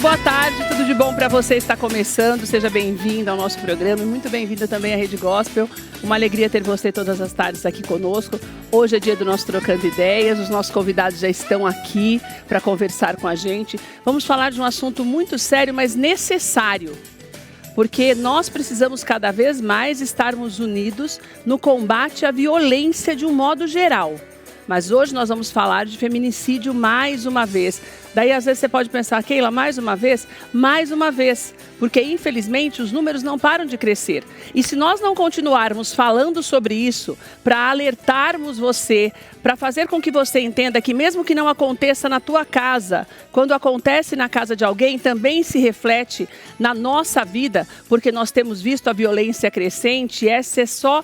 boa tarde, tudo de bom para você, está começando, seja bem-vindo ao nosso programa, muito bem-vinda também à Rede Gospel, uma alegria ter você todas as tardes aqui conosco. Hoje é dia do nosso Trocando Ideias, os nossos convidados já estão aqui para conversar com a gente. Vamos falar de um assunto muito sério, mas necessário, porque nós precisamos cada vez mais estarmos unidos no combate à violência de um modo geral. Mas hoje nós vamos falar de feminicídio mais uma vez. Daí às vezes você pode pensar, Keila, mais uma vez? Mais uma vez, porque infelizmente os números não param de crescer. E se nós não continuarmos falando sobre isso, para alertarmos você, para fazer com que você entenda que mesmo que não aconteça na tua casa, quando acontece na casa de alguém, também se reflete na nossa vida, porque nós temos visto a violência crescente, esse é só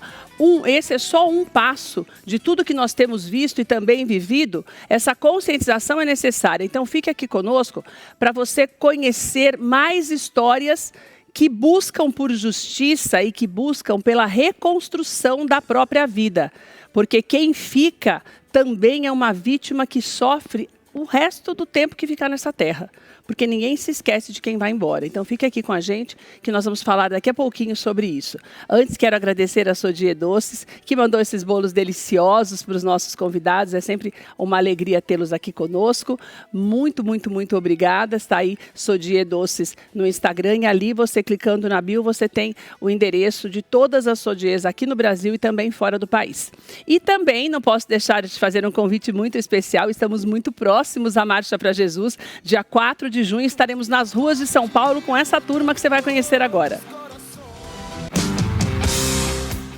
um passo de tudo que nós temos visto e também vivido. Essa conscientização é necessária. Então fique aqui conosco para você conhecer mais histórias que buscam por justiça e que buscam pela reconstrução da própria vida. Porque quem fica também é uma vítima que sofre o resto do tempo que ficar nessa terra. Porque ninguém se esquece de quem vai embora. Então fique aqui com a gente, que nós vamos falar daqui a pouquinho sobre isso. Antes, quero agradecer a Sodier Doces, que mandou esses bolos deliciosos para os nossos convidados. É sempre uma alegria tê-los aqui conosco. Muito, muito, muito obrigada. Está aí Sodier Doces no Instagram. E ali, você clicando na bio, você tem o endereço de todas as Sodiers aqui no Brasil e também fora do país. E também, não posso deixar de fazer um convite muito especial. Estamos muito próximos à Marcha para Jesus, dia 4 de junho, estaremos nas ruas de São Paulo com essa turma que você vai conhecer agora.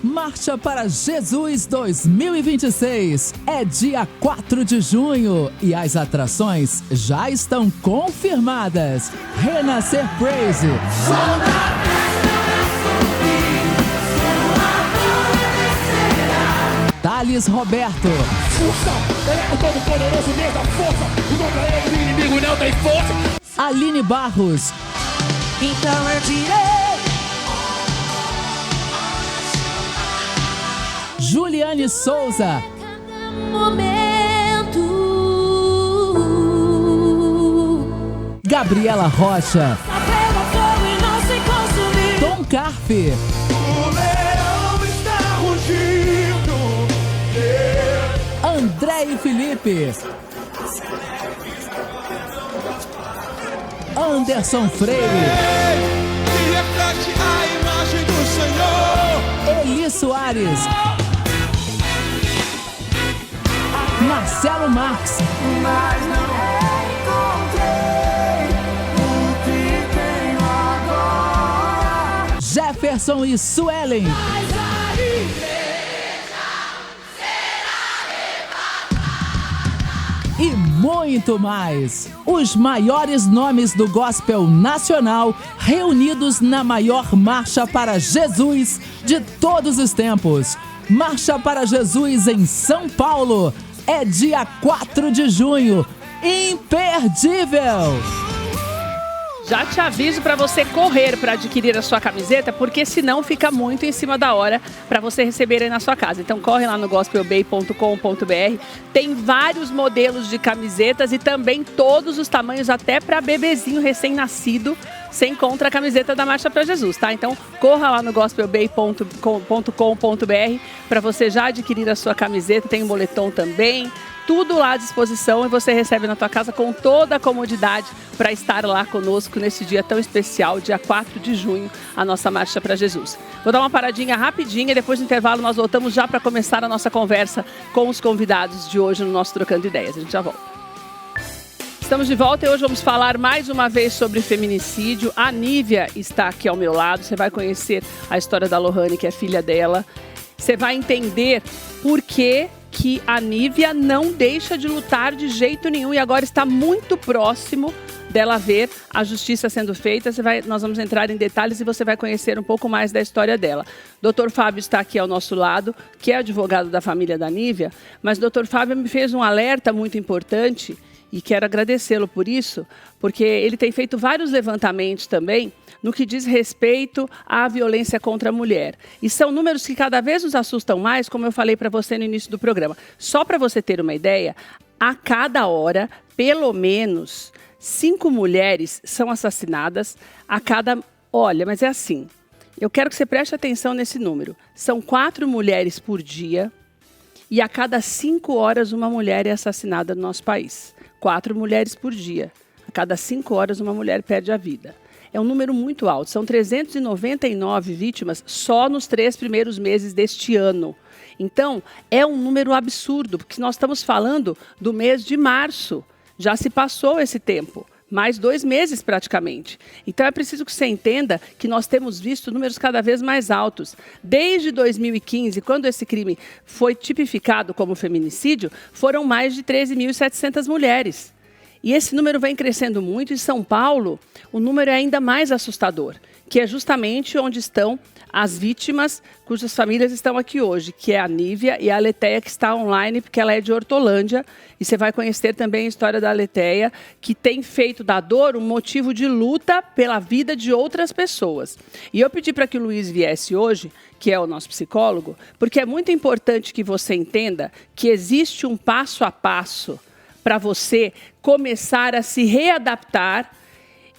Marcha para Jesus 2026 é dia 4 de junho e as atrações já estão confirmadas. Renascer Praise, Thales Roberto, Força, ele é o todo-poderoso Deus da força, e contra ele o inimigo não tem força. Aline Barros, Então eu direi, Juliane Souza, momento, Gabriela Rocha, pega fogo e não se consumir. Tom Carpe, O leão está rugindo. André e Felipe, Anderson Freire, E reflete a imagem do Senhor. Eli Soares, Marcelo Marques, Mas não encontrei o que tenho agora. Jefferson e Suelen, Mas a e muito mais. Os maiores nomes do gospel nacional reunidos na maior Marcha para Jesus de todos os tempos. Marcha para Jesus em São Paulo. É dia 4 de junho. Imperdível! Já te aviso para você correr para adquirir a sua camiseta, porque senão fica muito em cima da hora para você receber aí na sua casa. Então corre lá no gospelbay.com.br, tem vários modelos de camisetas e também todos os tamanhos, até para bebezinho recém-nascido, você encontra a camiseta da Marcha para Jesus, tá? Então corra lá no gospelbay.com.br para você já adquirir a sua camiseta, tem um moletom também. Tudo lá à disposição e você recebe na tua casa com toda a comodidade para estar lá conosco nesse dia tão especial, dia 4 de junho, a nossa Marcha para Jesus. Vou dar uma paradinha rapidinha e depois do intervalo nós voltamos já para começar a nossa conversa com os convidados de hoje no nosso Trocando Ideias. A gente já volta. Estamos de volta e hoje vamos falar mais uma vez sobre feminicídio. A Nívia está aqui ao meu lado, você vai conhecer a história da Lohane, que é filha dela. Você vai entender por que a Nívia não deixa de lutar de jeito nenhum e agora está muito próximo dela ver a justiça sendo feita. Nós vamos entrar em detalhes e você vai conhecer um pouco mais da história dela. Dr. Fábio está aqui ao nosso lado, que é advogado da família da Nívia, mas Dr. Fábio me fez um alerta muito importante e quero agradecê-lo por isso, porque ele tem feito vários levantamentos também no que diz respeito à violência contra a mulher. E são números que cada vez nos assustam mais, como eu falei para você no início do programa. Só para você ter uma ideia, a cada hora, pelo menos 5 mulheres são assassinadas a cada... Olha, mas é assim, eu quero que você preste atenção nesse número. São 4 mulheres por dia e a cada 5 horas uma mulher é assassinada no nosso país. 4 mulheres por dia. A cada 5 horas uma mulher perde a vida. É um número muito alto. São 399 vítimas só nos 3 primeiros meses deste ano. Então, é um número absurdo, porque nós estamos falando do mês de março. Já se passou esse tempo, mais 2 meses praticamente. Então, é preciso que você entenda que nós temos visto números cada vez mais altos. Desde 2015, quando esse crime foi tipificado como feminicídio, foram mais de 13.700 mulheres. E esse número vem crescendo muito. Em São Paulo, o número é ainda mais assustador, que é justamente onde estão as vítimas cujas famílias estão aqui hoje, que é a Nívia e a Aleteia, que está online, porque ela é de Hortolândia. E você vai conhecer também a história da Aleteia, que tem feito da dor um motivo de luta pela vida de outras pessoas. E eu pedi para que o Luiz viesse hoje, que é o nosso psicólogo, porque é muito importante que você entenda que existe um passo a passo para você começar a se readaptar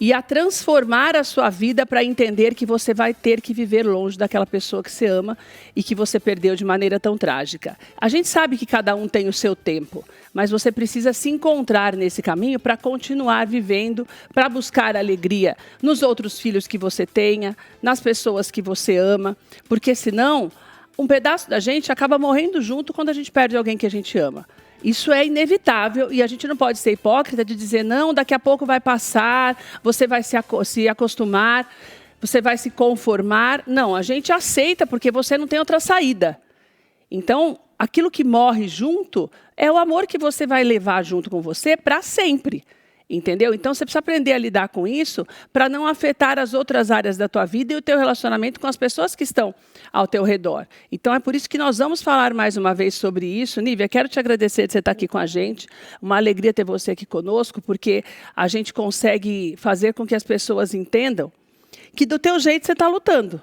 e a transformar a sua vida para entender que você vai ter que viver longe daquela pessoa que você ama e que você perdeu de maneira tão trágica. A gente sabe que cada um tem o seu tempo, mas você precisa se encontrar nesse caminho para continuar vivendo, para buscar alegria nos outros filhos que você tenha, nas pessoas que você ama, porque senão um pedaço da gente acaba morrendo junto quando a gente perde alguém que a gente ama. Isso é inevitável e a gente não pode ser hipócrita de dizer, não, daqui a pouco vai passar, você vai se acostumar, você vai se conformar. Não, a gente aceita porque você não tem outra saída. Então, aquilo que morre junto é o amor que você vai levar junto com você para sempre. Entendeu? Então, você precisa aprender a lidar com isso para não afetar as outras áreas da tua vida e o teu relacionamento com as pessoas que estão ao teu redor. Então, é por isso que nós vamos falar mais uma vez sobre isso. Nívia, quero te agradecer de você estar aqui com a gente. Uma alegria ter você aqui conosco, porque a gente consegue fazer com que as pessoas entendam que do teu jeito você está lutando.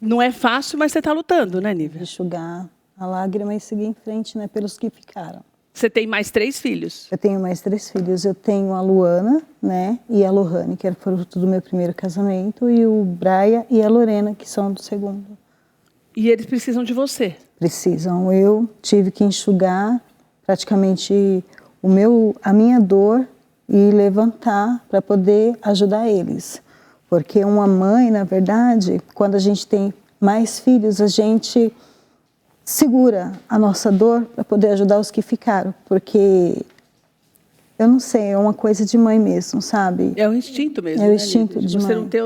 Não é fácil, mas você está lutando, né, Nívia? Enxugar a lágrima e seguir em frente, né, pelos que ficaram. Você tem mais 3 filhos? Eu tenho mais 3 filhos. Eu tenho a Luana, né, e a Lohane, que era fruto do meu primeiro casamento, e o Braia e a Lorena, que são do segundo. E eles precisam de você? Precisam. Eu tive que enxugar praticamente a minha dor e levantar para poder ajudar eles. Porque uma mãe, na verdade, quando a gente tem mais filhos, a gente segura a nossa dor para poder ajudar os que ficaram, porque, eu não sei, é uma coisa de mãe mesmo, sabe? É o instinto mesmo, é o né, instinto de de você mãe. não ter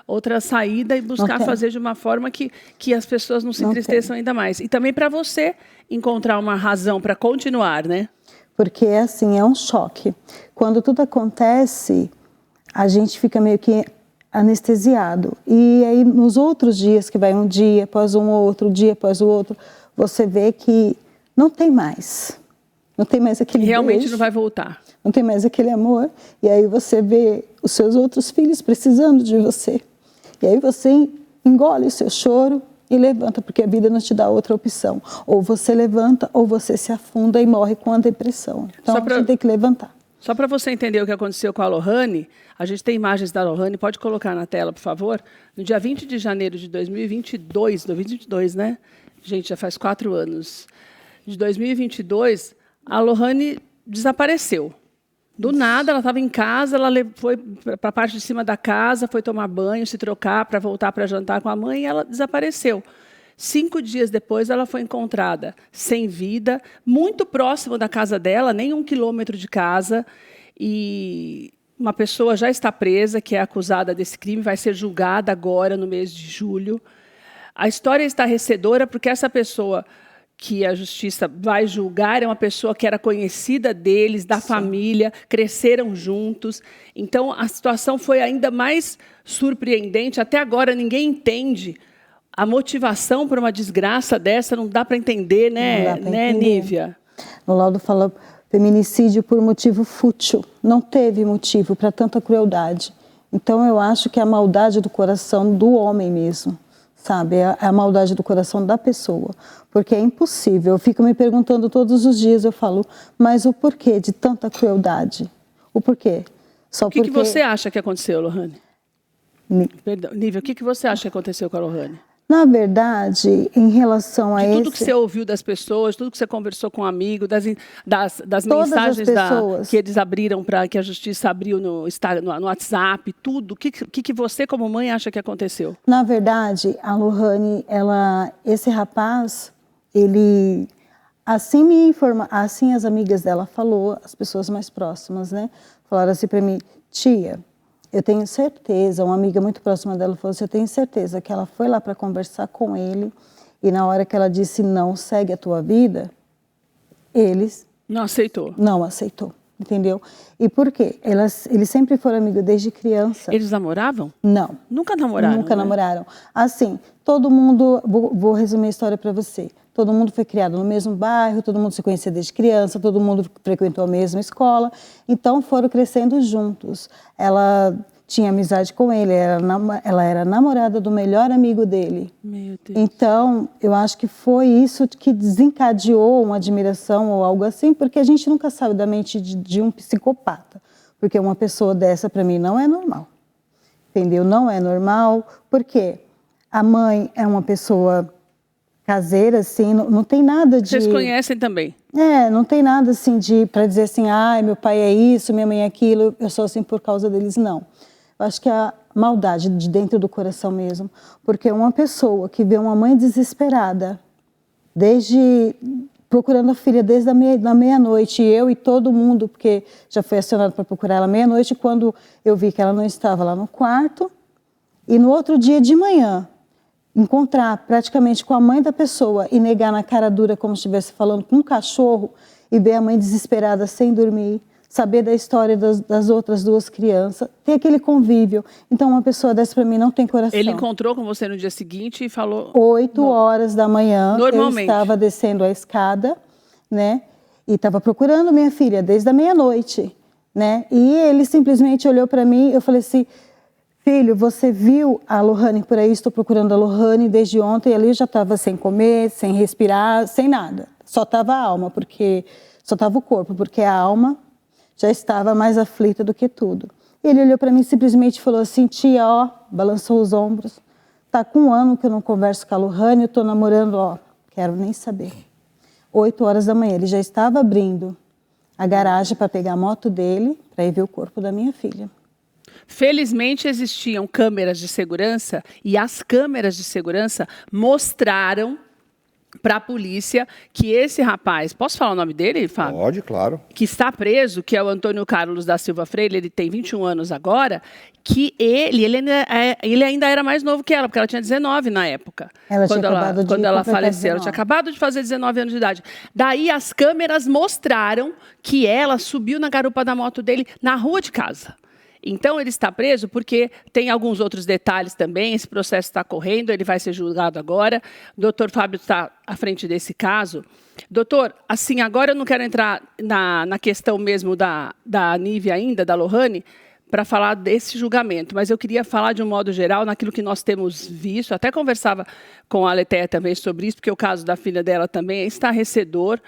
outra saída e buscar fazer de uma forma que as pessoas não se entristeçam ainda mais. E também para você encontrar uma razão para continuar, né? Porque, assim, é um choque. Quando tudo acontece, a gente fica meio que anestesiado. E aí, nos outros dias, que vai um dia após um outro, dia após o outro, você vê que não tem mais. Não tem mais aquele realmente beijo, não vai voltar. Não tem mais aquele amor. E aí você vê os seus outros filhos precisando de você. E aí você engole o seu choro e levanta, porque a vida não te dá outra opção. Ou você levanta, ou você se afunda e morre com a depressão. Então, a gente tem que levantar. Só para você entender o que aconteceu com a Lohane, a gente tem imagens da Lohane, pode colocar na tela, por favor. No dia 20 de janeiro de 2022, né? Gente, já faz 4 anos. De 2022, a Lohane desapareceu. Do nada, ela estava em casa, ela foi para a parte de cima da casa, foi tomar banho, se trocar para voltar para jantar com a mãe e ela desapareceu. 5 dias depois, ela foi encontrada sem vida, muito próximo da casa dela, nem 1 quilômetro de casa. E uma pessoa já está presa, que é acusada desse crime, vai ser julgada agora, no mês de julho. A história é estarrecedora porque essa pessoa que a justiça vai julgar é uma pessoa que era conhecida deles, da família, cresceram juntos. Então, a situação foi ainda mais surpreendente. Até agora, ninguém entende a motivação para uma desgraça dessa, não dá para entender, né, Nívia? No laudo fala feminicídio por motivo fútil. Não teve motivo para tanta crueldade. Então, eu acho que é a maldade do coração do homem mesmo. Sabe, é a maldade do coração da pessoa, porque é impossível. Eu fico me perguntando todos os dias, eu falo, mas o porquê de tanta crueldade? O porquê? Só O que você acha que aconteceu, Lohane? Perdão, Nívia, o que você acha que aconteceu com a Lohane? Na verdade, em relação a De tudo que você ouviu das pessoas, tudo que você conversou com um amigo, das mensagens que eles abriram, que a justiça abriu no WhatsApp, tudo, o que você, como mãe, acha que aconteceu? Na verdade, a Lohane, esse rapaz, ele, assim me informa, assim as amigas dela falou, as pessoas mais próximas, né? Falaram assim para mim, tia, eu tenho certeza, uma amiga muito próxima dela falou assim, eu tenho certeza que ela foi lá para conversar com ele e na hora que ela disse não, segue a tua vida, eles... Não aceitou. Não aceitou, entendeu? E por quê? Eles sempre foram amigos desde criança. Eles namoravam? Não. Nunca namoraram? Nunca né? namoraram. Assim, todo mundo, vou resumir a história para você. Todo mundo foi criado no mesmo bairro, todo mundo se conhecia desde criança, todo mundo frequentou a mesma escola, então foram crescendo juntos. Ela tinha amizade com ele, ela era namorada do melhor amigo dele. Meu Deus. Então, eu acho que foi isso que desencadeou uma admiração ou algo assim, porque a gente nunca sabe da mente de um psicopata. Porque uma pessoa dessa, para mim, não é normal. Entendeu? Não é normal, porque a mãe é uma pessoa caseira, assim, não tem nada de... Vocês conhecem também? Não tem nada, assim, para dizer assim, meu pai é isso, minha mãe é aquilo, eu sou assim por causa deles, não. Eu acho que é a maldade de dentro do coração mesmo, porque uma pessoa que vê uma mãe desesperada, procurando a filha desde a meia-noite, eu e todo mundo, porque já foi acionado para procurar ela meia-noite, quando eu vi que ela não estava lá no quarto, e no outro dia de manhã, encontrar praticamente com a mãe da pessoa e negar na cara dura como se estivesse falando com um cachorro e ver a mãe desesperada sem dormir, saber da história das outras duas crianças, ter aquele convívio. Então uma pessoa dessa para mim não tem coração. Ele encontrou com você no dia seguinte e falou... 8 horas da manhã, normalmente. Eu estava descendo a escada, né? E estava procurando minha filha desde a meia-noite, né? E ele simplesmente olhou para mim, eu falei assim... Filho, você viu a Lohane por aí? Estou procurando a Lohane desde ontem. Ali eu já estava sem comer, sem respirar, sem nada. Só estava a alma, só estava o corpo, porque a alma já estava mais aflita do que tudo. Ele olhou para mim e simplesmente falou assim, tia, balançou os ombros. Tá com 1 ano que eu não converso com a Lohane, eu estou namorando, quero nem saber. 8 horas da manhã, ele já estava abrindo a garagem para pegar a moto dele, para ir ver o corpo da minha filha. Felizmente existiam câmeras de segurança e as câmeras de segurança mostraram para a polícia que esse rapaz, posso falar o nome dele, Fábio? Pode, claro. Que está preso, que é o Antônio Carlos da Silva Freire, ele tem 21 anos agora, que ele ainda era mais novo que ela, porque ela tinha 19 na época. Quando ela faleceu. Ela tinha acabado de fazer 19 anos de idade. Daí as câmeras mostraram que ela subiu na garupa da moto dele na rua de casa. Então, ele está preso porque tem alguns outros detalhes também, esse processo está correndo, ele vai ser julgado agora. O doutor Fábio está à frente desse caso. Doutor, assim, agora eu não quero entrar na questão mesmo da Nívia ainda, da Lohane, para falar desse julgamento, mas eu queria falar de um modo geral naquilo que nós temos visto, até conversava com a Letéia também sobre isso, porque o caso da filha dela também é estarrecedor.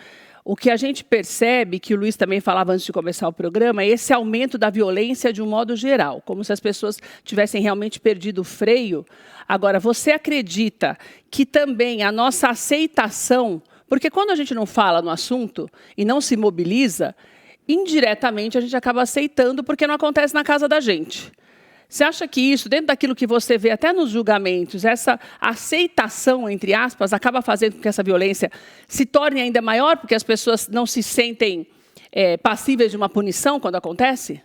O que a gente percebe, que o Luiz também falava antes de começar o programa, é esse aumento da violência de um modo geral, como se as pessoas tivessem realmente perdido o freio. Agora, você acredita que também a nossa aceitação, porque quando a gente não fala no assunto e não se mobiliza, indiretamente a gente acaba aceitando porque não acontece na casa da gente. Você acha que isso, dentro daquilo que você vê até nos julgamentos, essa aceitação, entre aspas, acaba fazendo com que essa violência se torne ainda maior, porque as pessoas não se sentem passíveis de uma punição quando acontece?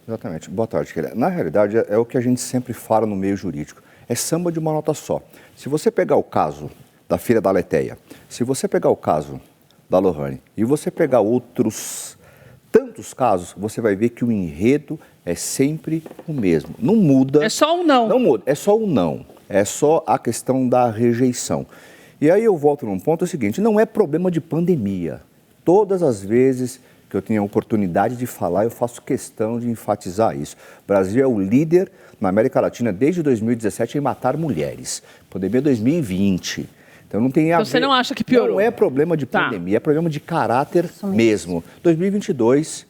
Exatamente. Boa tarde, querida. Na realidade, é o que a gente sempre fala no meio jurídico. É samba de uma nota só. Se você pegar o caso da filha da Letéia, se você pegar o caso da Lohane e você pegar outros tantos casos, você vai ver que o enredo é sempre o mesmo. Não muda. É só um não. Não muda, é só um não. É só a questão da rejeição. E aí eu volto num ponto, é o seguinte, não é problema de pandemia. Todas as vezes que eu tenho a oportunidade de falar, eu faço questão de enfatizar isso. O Brasil é o líder na América Latina desde 2017 em matar mulheres. Pandemia 2020. Então não tem a ver. Você não acha que piorou? Não é problema de pandemia, é problema de caráter mesmo. 2022,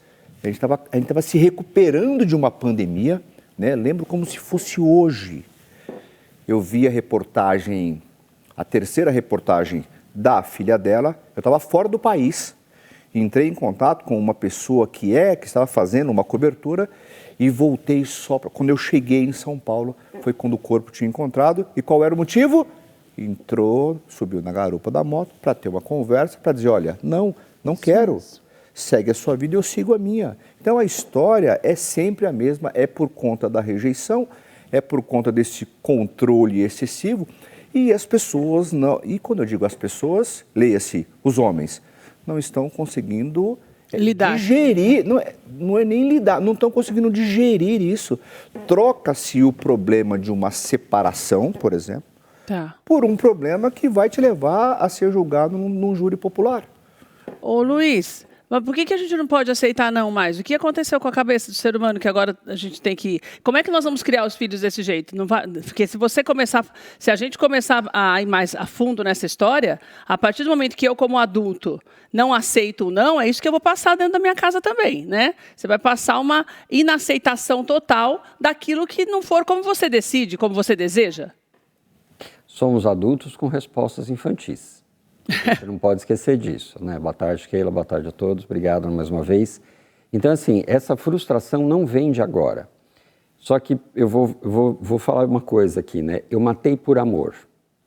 A gente estava se recuperando de uma pandemia, né? Lembro como se fosse hoje. Eu vi a reportagem, a terceira reportagem da filha dela. Eu estava fora do país. Entrei em contato com uma pessoa que estava fazendo uma cobertura e voltei só para... Quando eu cheguei em São Paulo, foi quando o corpo tinha encontrado. E qual era o motivo? Entrou, subiu na garupa da moto para ter uma conversa, para dizer, olha, não quero, segue a sua vida e eu sigo a minha. Então a história é sempre a mesma, é por conta da rejeição, é por conta desse controle excessivo e as pessoas não... E quando eu digo as pessoas, leia-se, os homens, não estão conseguindo lidar. Digerir, não é nem lidar, não estão conseguindo digerir isso. Troca-se o problema de uma separação, por exemplo, por um problema que vai te levar a ser julgado num júri popular. Ô Luiz, mas por que a gente não pode aceitar não mais? O que aconteceu com a cabeça do ser humano que agora a gente tem que... Como é que nós vamos criar os filhos desse jeito? Não vai... Porque se a gente começar a ir mais a fundo nessa história, a partir do momento que eu, como adulto, não aceito o não, é isso que eu vou passar dentro da minha casa também, né? Você vai passar uma inaceitação total daquilo que não for como você decide, como você deseja. Somos adultos com respostas infantis. Você não pode esquecer disso, né? Boa tarde, Keila, boa tarde a todos, obrigado mais uma vez. Então, assim, essa frustração não vem de agora. Só que eu vou falar uma coisa aqui, né? Eu matei por amor.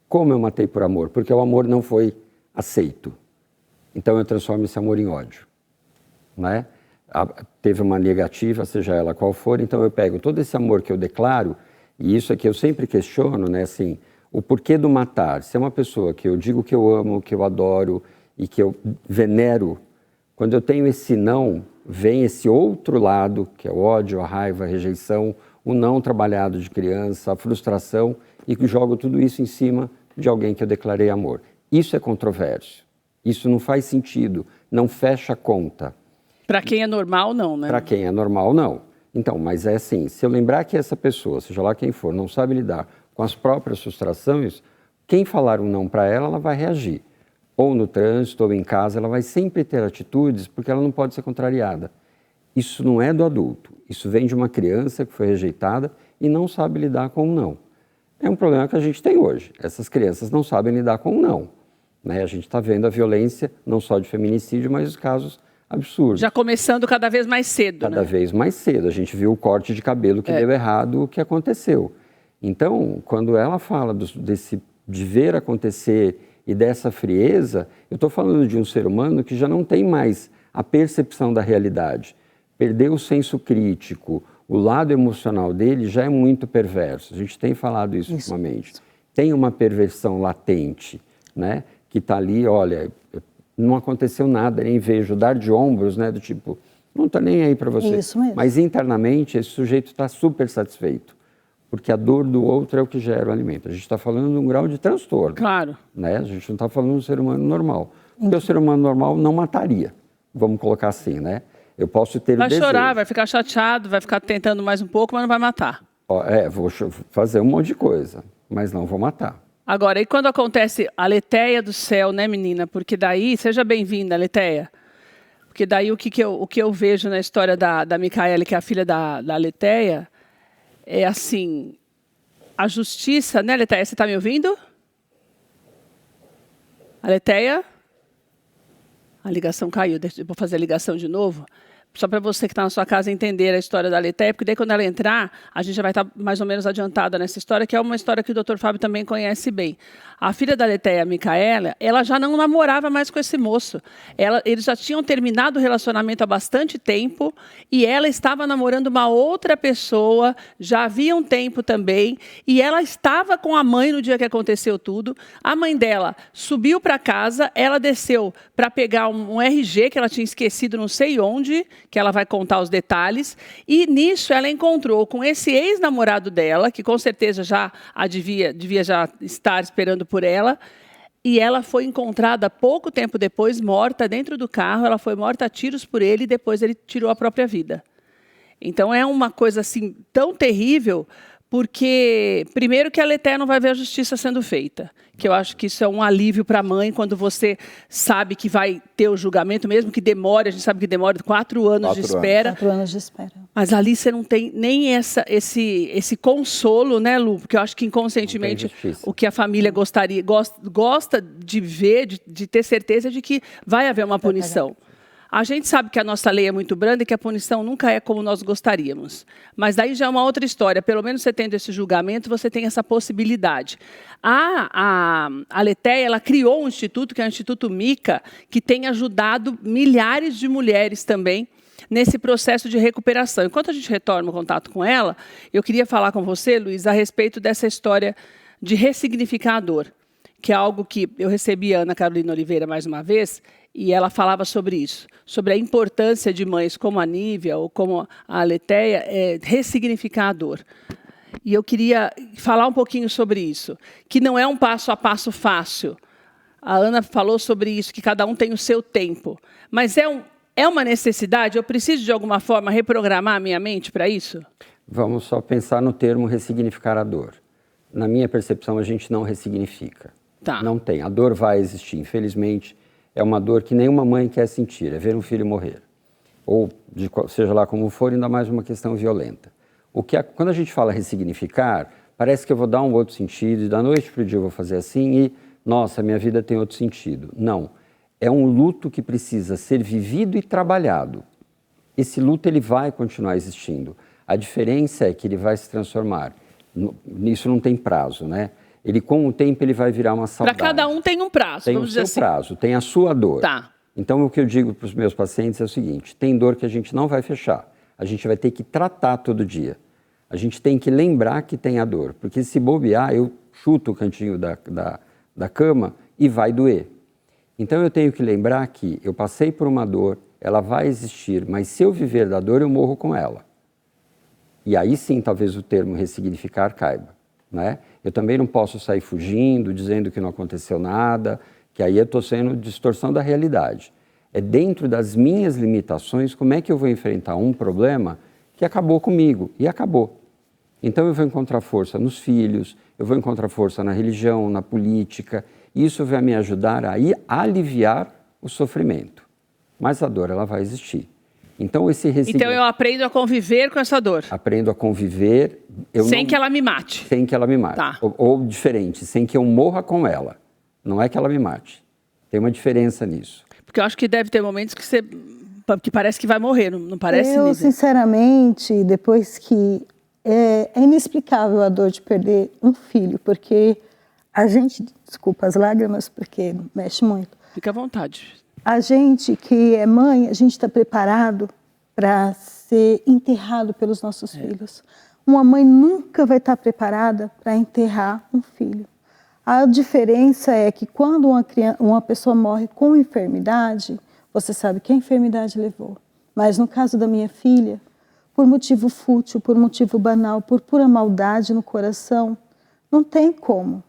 Como eu matei por amor? Porque o amor não foi aceito. Então eu transformo esse amor em ódio, né? Teve uma negativa, seja ela qual for, então eu pego todo esse amor que eu declaro, e isso é que eu sempre questiono, né? Assim, o porquê do matar. Se é uma pessoa que eu digo que eu amo, que eu adoro e que eu venero, quando eu tenho esse não, vem esse outro lado, que é o ódio, a raiva, a rejeição, o não trabalhado de criança, a frustração, e que jogo tudo isso em cima de alguém que eu declarei amor. Isso é controverso. Isso não faz sentido, não fecha a conta. Para quem é normal, não, né? Para quem é normal, não. Então, mas é assim, se eu lembrar que essa pessoa, seja lá quem for, não sabe lidar com as próprias frustrações, quem falar um não para ela, ela vai reagir. Ou no trânsito, ou em casa, ela vai sempre ter atitudes, porque ela não pode ser contrariada. Isso não é do adulto, isso vem de uma criança que foi rejeitada e não sabe lidar com um não. É um problema que a gente tem hoje, essas crianças não sabem lidar com um não. Né? A gente está vendo a violência, não só de feminicídio, mas os casos absurdos. Já começando cada vez mais cedo, Cada vez mais cedo. A gente viu o corte de cabelo que deu errado, o que aconteceu. Então, quando ela fala de ver acontecer e dessa frieza, eu estou falando de um ser humano que já não tem mais a percepção da realidade. Perdeu o senso crítico, o lado emocional dele já é muito perverso. A gente tem falado isso ultimamente. Tem uma perversão latente, né? Que está ali, olha, não aconteceu nada, nem vejo, dar de ombros, né? Do tipo, não está nem aí para você. Isso mesmo. Mas internamente esse sujeito está super satisfeito. Porque a dor do outro é o que gera o alimento. A gente está falando de um grau de transtorno. Claro. Né? A gente não está falando de um ser humano normal. Porque o ser humano normal não mataria. Vamos colocar assim, né? Eu posso ter o desejo. Vai chorar, vai ficar chateado, vai ficar tentando mais um pouco, mas não vai matar. Vou fazer um monte de coisa, mas não vou matar. Agora, e quando acontece a Letéia do céu, né, menina? Porque daí, seja bem-vinda, Letéia. Porque daí o que eu vejo na história da Micaele, que é a filha da Letéia, é assim, a justiça, né, Letéia? Você está me ouvindo? A Letéia? A ligação caiu, eu vou fazer a ligação de novo. Só para você que está na sua casa entender a história da Letéia, porque daí quando ela entrar, a gente já vai estar mais ou menos adiantada nessa história, que é uma história que o Dr. Fábio também conhece bem. A filha da Letéia, a Micaela, ela já não namorava mais com esse moço. Eles já tinham terminado o relacionamento há bastante tempo e ela estava namorando uma outra pessoa, já havia um tempo também, e ela estava com a mãe no dia que aconteceu tudo. A mãe dela subiu para casa, ela desceu para pegar um RG que ela tinha esquecido não sei onde, que ela vai contar os detalhes, e nisso ela encontrou com esse ex-namorado dela, que com certeza já devia já estar esperando por ela, e ela foi encontrada pouco tempo depois, morta dentro do carro, ela foi morta a tiros por ele, e depois ele tirou a própria vida. Então é uma coisa assim tão terrível, Porque, primeiro, que a Letéia não vai ver a justiça sendo feita. Que eu acho que isso é um alívio para a mãe, quando você sabe que vai ter o julgamento, mesmo que demore, a gente sabe que demora 4 anos de espera. 4 anos de espera. Mas ali você não tem nem esse consolo, né, Lu? Porque eu acho que inconscientemente o que a família gosta de ver, de ter certeza de que vai haver uma punição. A gente sabe que a nossa lei é muito branda e que a punição nunca é como nós gostaríamos. Mas daí já é uma outra história. Pelo menos você tendo esse julgamento, você tem essa possibilidade. A Letéia, ela criou um instituto, que é o Instituto Mica, que tem ajudado milhares de mulheres também nesse processo de recuperação. Enquanto a gente retorna o contato com ela, eu queria falar com você, Luiz, a respeito dessa história de ressignificar a dor, que é algo que eu recebi a Ana Carolina Oliveira mais uma vez, e ela falava sobre isso, sobre a importância de mães como a Nívia ou como a Letéia ressignificar a dor. E eu queria falar um pouquinho sobre isso, que não é um passo a passo fácil. A Ana falou sobre isso, que cada um tem o seu tempo. Mas é uma necessidade? Eu preciso, de alguma forma, reprogramar a minha mente para isso? Vamos só pensar no termo ressignificar a dor. Na minha percepção, a gente não ressignifica. Tá. Não tem. A dor vai existir, infelizmente. É uma dor que nenhuma mãe quer sentir, é ver um filho morrer. Ou, seja lá como for, ainda mais uma questão violenta. Quando a gente fala ressignificar, parece que eu vou dar um outro sentido, e da noite para o dia eu vou fazer assim e, nossa, minha vida tem outro sentido. Não. É um luto que precisa ser vivido e trabalhado. Esse luto ele vai continuar existindo. A diferença é que ele vai se transformar. Nisso não tem prazo, né? Ele, com o tempo, ele vai virar uma saudade. Para cada um tem um prazo, tem vamos o seu dizer assim. prazo, tem a sua dor. Tá. Então, o que eu digo para os meus pacientes é o seguinte, tem dor que a gente não vai fechar. A gente vai ter que tratar todo dia. A gente tem que lembrar que tem a dor. Porque se bobear, eu chuto o cantinho da cama e vai doer. Então, eu tenho que lembrar que eu passei por uma dor, ela vai existir, mas se eu viver da dor, eu morro com ela. E aí sim, talvez o termo ressignificar caiba. Né? Eu também não posso sair fugindo, dizendo que não aconteceu nada, que aí eu estou sendo distorção da realidade. É dentro das minhas limitações, como é que eu vou enfrentar um problema que acabou comigo, e acabou. Então eu vou encontrar força nos filhos, eu vou encontrar força na religião, na política, e isso vai me ajudar a aliviar o sofrimento. Mas a dor, ela vai existir. Então, então eu aprendo a conviver com essa dor. Aprendo a conviver... Sem que ela me mate. Sem que ela me mate. Tá. Ou diferente, sem que eu morra com ela. Não é que ela me mate. Tem uma diferença nisso. Porque eu acho que deve ter momentos que parece que vai morrer, não parece? Eu, sinceramente, depois que... É inexplicável a dor de perder um filho, porque a gente... Desculpa as lágrimas, porque mexe muito. Fica à vontade. A gente que é mãe, a gente está preparado para ser enterrado pelos nossos filhos. Uma mãe nunca vai estar preparada para enterrar um filho. A diferença é que quando uma pessoa morre com enfermidade, você sabe que a enfermidade levou. Mas no caso da minha filha, por motivo fútil, por motivo banal, por pura maldade no coração, não tem como.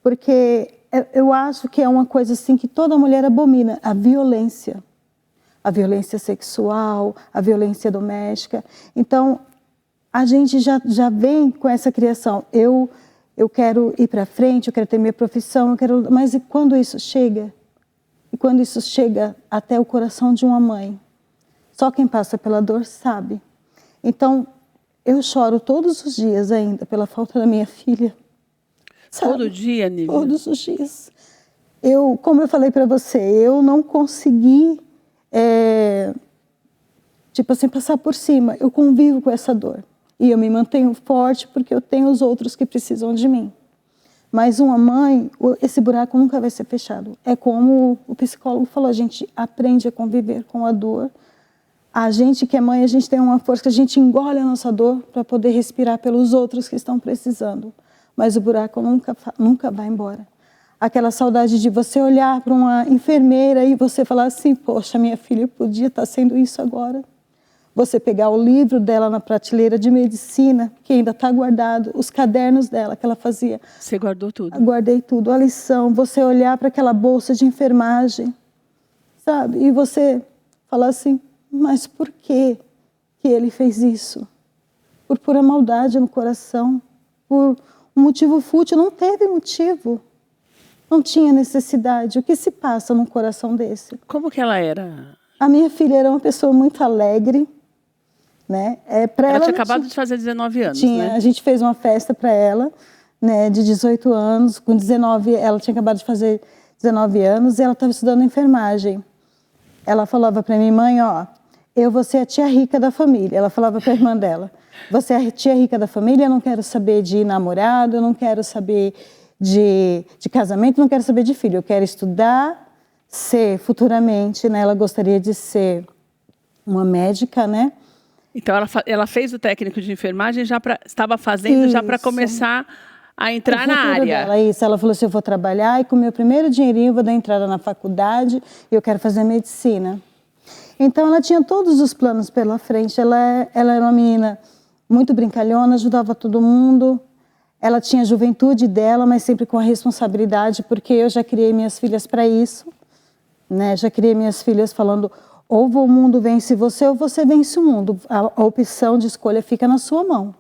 Porque eu acho que é uma coisa assim que toda mulher abomina, a violência sexual, a violência doméstica. Então, a gente já vem com essa criação. Eu quero ir para frente, eu quero ter minha profissão, mas e quando isso chega? E quando isso chega até o coração de uma mãe? Só quem passa pela dor sabe. Então, eu choro todos os dias ainda pela falta da minha filha. Sabe? Todo dia, Nívia? Todos os dias. Como eu falei para você, eu não consegui, tipo assim, passar por cima. Eu convivo com essa dor. E eu me mantenho forte porque eu tenho os outros que precisam de mim. Mas uma mãe, esse buraco nunca vai ser fechado. É como o psicólogo falou, a gente aprende a conviver com a dor. A gente que é mãe, a gente tem uma força que a gente engole a nossa dor para poder respirar pelos outros que estão precisando. Mas o buraco nunca vai embora. Aquela saudade de você olhar para uma enfermeira e você falar assim, poxa, minha filha podia estar sendo isso agora. Você pegar o livro dela na prateleira de medicina, que ainda está guardado, os cadernos dela que ela fazia. Você guardou tudo? Guardei tudo, a lição. Você olhar para aquela bolsa de enfermagem, sabe? E você falar assim, mas por que ele fez isso? Por pura maldade no coração. por um motivo fútil. Não teve motivo. Não tinha necessidade. O que se passa num coração desse? Como que ela era? A minha filha era uma pessoa muito alegre, né? Ela tinha acabado de fazer 19 anos, né? A gente fez uma festa para ela, né, de 18 anos. Com 19, ela tinha acabado de fazer 19 anos e ela estava estudando enfermagem. Ela falava para mim, mãe, ó, eu vou ser a tia rica da família. Ela falava para a irmã dela, você é a tia rica da família, eu não quero saber de namorado, eu não quero saber de casamento, não quero saber de filho. Eu quero estudar, ser futuramente, né? Ela gostaria de ser uma médica, né? Então ela fez o técnico de enfermagem, estava fazendo já para começar a entrar na área. Dela, isso. Ela falou assim, eu vou trabalhar e com o meu primeiro dinheirinho eu vou dar entrada na faculdade e eu quero fazer medicina. Então ela tinha todos os planos pela frente. Ela era uma menina muito brincalhona, ajudava todo mundo. Ela tinha a juventude dela, mas sempre com a responsabilidade, porque eu já criei minhas filhas para isso, né? Já criei minhas filhas falando, ou o mundo vence você ou você vence o mundo. A opção de escolha fica na sua mão.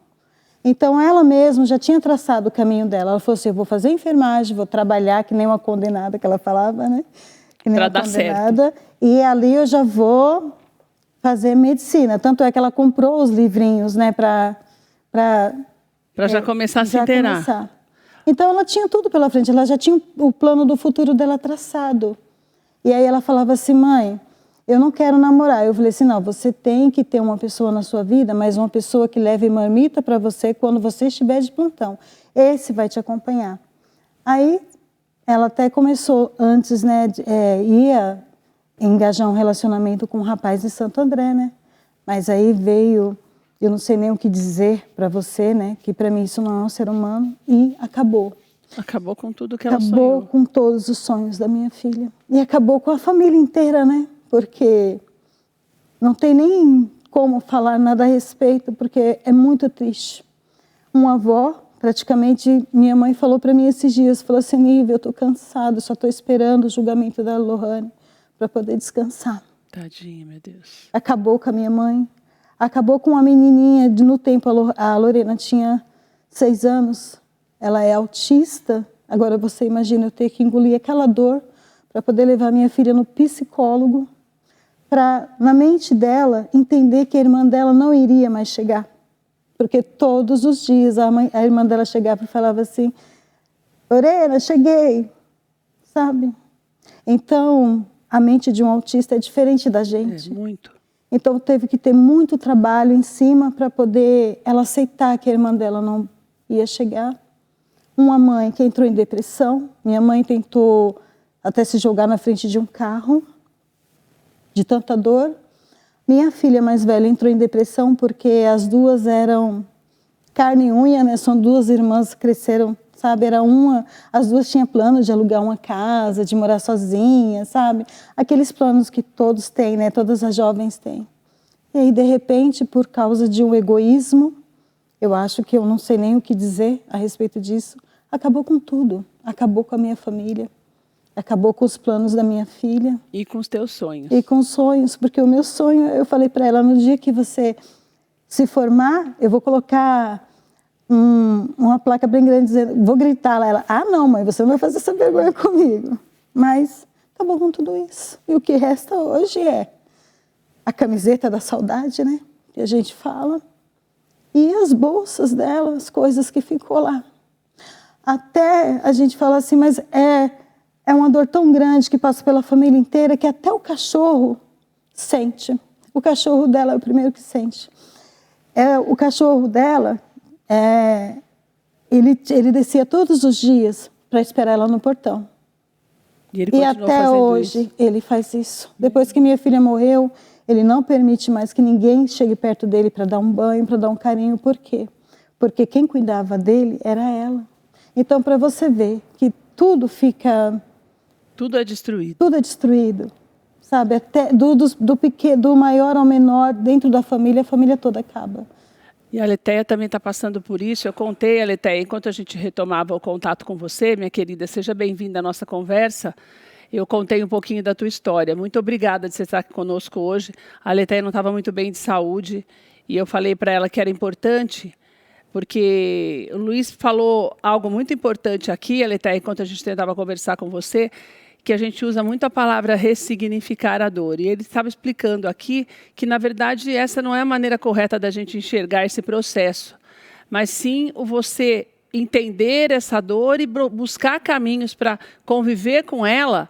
Então ela mesma já tinha traçado o caminho dela. Ela falou assim, eu vou fazer enfermagem, vou trabalhar que nem uma condenada, que ela falava, né? Que nem uma condenada. Certo. E ali eu já vou fazer medicina. Tanto é que ela comprou os livrinhos, né? Para já começar a se inteirar. Então ela tinha tudo pela frente. Ela já tinha o plano do futuro dela traçado. E aí ela falava assim, mãe, eu não quero namorar. Eu falei assim, não, você tem que ter uma pessoa na sua vida, mas uma pessoa que leve marmita para você quando você estiver de plantão. Esse vai te acompanhar. Aí ela até começou antes, né, ia engajar um relacionamento com um rapaz de Santo André, né? Mas aí veio, eu não sei nem o que dizer para você, né, que para mim isso não é um ser humano, e acabou. Acabou com tudo que ela sonhou. Acabou com todos os sonhos da minha filha. E acabou com a família inteira, né? Porque não tem nem como falar nada a respeito, porque é muito triste. Uma avó, praticamente, minha mãe falou para mim esses dias, falou assim, Nívia, eu estou cansada, só estou esperando o julgamento da Lohane para poder descansar. Tadinha, meu Deus. Acabou com a minha mãe, acabou com a menininha, no tempo a Lorena tinha 6 anos, ela é autista, agora você imagina eu ter que engolir aquela dor para poder levar minha filha no psicólogo, para, na mente dela, entender que a irmã dela não iria mais chegar. Porque todos os dias a irmã dela chegava e falava assim, Lorena, cheguei, sabe? Então, a mente de um autista é diferente da gente. É, muito. Então, teve que ter muito trabalho em cima para poder ela aceitar que a irmã dela não ia chegar. Uma mãe que entrou em depressão, minha mãe tentou até se jogar na frente de um carro, de tanta dor. Minha filha mais velha entrou em depressão porque as duas eram carne e unha, né? São 2 irmãs que cresceram, sabe? As duas tinham planos de alugar uma casa, de morar sozinha, sabe? Aqueles planos que todos têm, né? Todas as jovens têm. E aí, de repente, por causa de um egoísmo, eu acho que eu não sei nem o que dizer a respeito disso, acabou com tudo. Acabou com a minha família. Acabou com os planos da minha filha. E com os teus sonhos. E com os sonhos, porque o meu sonho, eu falei para ela, no dia que você se formar, eu vou colocar uma placa bem grande dizendo, vou gritar lá. Ela, não mãe, você não vai fazer essa vergonha comigo. Mas acabou com tudo isso. E o que resta hoje é a camiseta da saudade, né? Que a gente fala. E as bolsas dela, as coisas que ficou lá. Até a gente fala assim, mas é uma dor tão grande que passa pela família inteira que até o cachorro sente. O cachorro dela é o primeiro que sente. O cachorro dela, ele descia todos os dias para esperar ela no portão. E até hoje isso. Ele faz isso. Depois que minha filha morreu, ele não permite mais que ninguém chegue perto dele para dar um banho, para dar um carinho. Por quê? Porque quem cuidava dele era ela. Então, para você ver que tudo fica... Tudo é destruído. Tudo é destruído, sabe? Até do maior ao menor, dentro da família, a família toda acaba. E a Letéia também está passando por isso. Eu contei, Letéia, enquanto a gente retomava o contato com você, minha querida, seja bem-vinda à nossa conversa. Eu contei um pouquinho da tua história. Muito obrigada de você estar aqui conosco hoje. A Letéia não estava muito bem de saúde e eu falei para ela que era importante, porque o Luiz falou algo muito importante aqui, Aletheia, enquanto a gente tentava conversar com você, que a gente usa muito a palavra ressignificar a dor. E ele estava explicando aqui que, na verdade, essa não é a maneira correta da gente enxergar esse processo, mas sim o você entender essa dor e buscar caminhos para conviver com ela,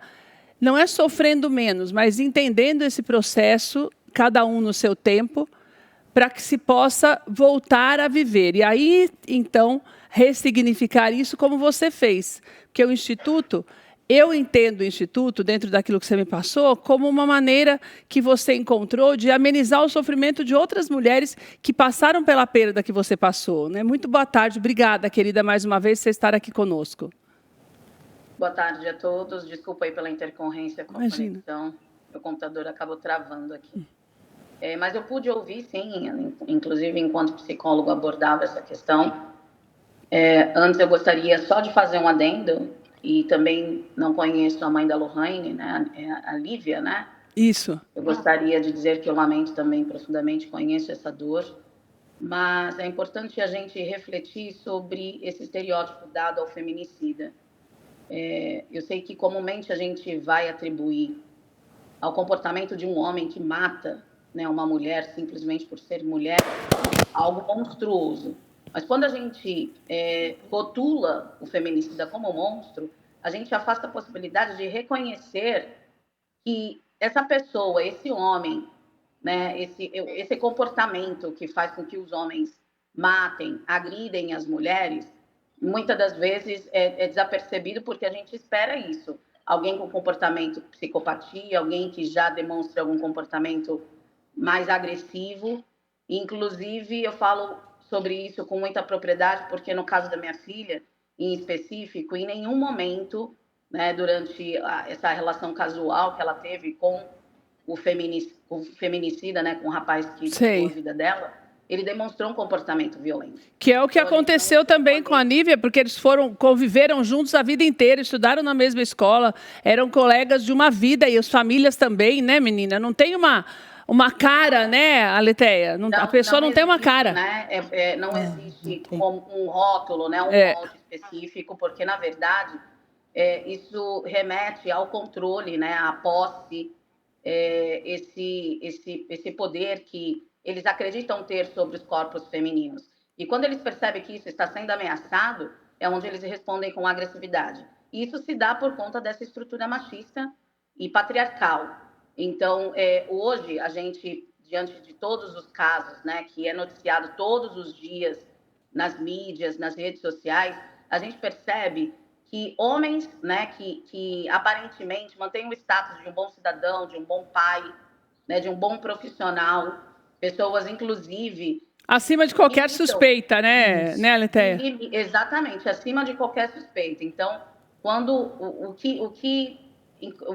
não é sofrendo menos, mas entendendo esse processo, cada um no seu tempo, para que se possa voltar a viver. E aí, então, ressignificar isso como você fez. Porque o Instituto, eu entendo o Instituto, dentro daquilo que você me passou, como uma maneira que você encontrou de amenizar o sofrimento de outras mulheres que passaram pela perda que você passou, né? Muito boa tarde. Obrigada, querida, mais uma vez, por você estar aqui conosco. Boa tarde a todos. Desculpa aí pela intercorrência com a conexão. Meu computador acabou travando aqui. Mas eu pude ouvir, sim, inclusive enquanto psicólogo abordava essa questão. Antes eu gostaria só de fazer um adendo, e também não conheço a mãe da Lohane, né, a Lívia, né? Isso. Eu gostaria de dizer que eu lamento também profundamente, conheço essa dor, mas é importante a gente refletir sobre esse estereótipo dado ao feminicida. Eu sei que comumente a gente vai atribuir ao comportamento de um homem que mata, né, uma mulher simplesmente por ser mulher, algo monstruoso. Mas quando a gente rotula o feminicida como monstro, a gente afasta a possibilidade de reconhecer que essa pessoa, esse homem, né, esse comportamento que faz com que os homens matem, agridem as mulheres, muitas das vezes é desapercebido porque a gente espera isso. Alguém com comportamento psicopatia, alguém que já demonstra algum comportamento mais agressivo. Inclusive, eu falo sobre isso com muita propriedade, porque no caso da minha filha, em específico, em nenhum momento, né, durante essa relação casual que ela teve com o feminicida, né, com o rapaz que tirou a vida dela, ele demonstrou um comportamento violento. Que é o que aconteceu também com a Nívia, porque eles conviveram juntos a vida inteira, estudaram na mesma escola, eram colegas de uma vida, e as famílias também, né, menina? Não tem uma cara, né, Aletheia? A pessoa não tem uma cara. Né? Não existe um rótulo, né, um molde específico, porque, na verdade, isso remete ao controle, né, à posse, esse poder que eles acreditam ter sobre os corpos femininos. E quando eles percebem que isso está sendo ameaçado, é onde eles respondem com agressividade. E isso se dá por conta dessa estrutura machista e patriarcal. Então, hoje, a gente, diante de todos os casos, né, que é noticiado todos os dias nas mídias, nas redes sociais, a gente percebe que homens, né, que aparentemente mantêm o status de um bom cidadão, de um bom pai, né, de um bom profissional, pessoas, inclusive... Acima de qualquer suspeita, né, Aletheia? Exatamente, acima de qualquer suspeita. Então, quando o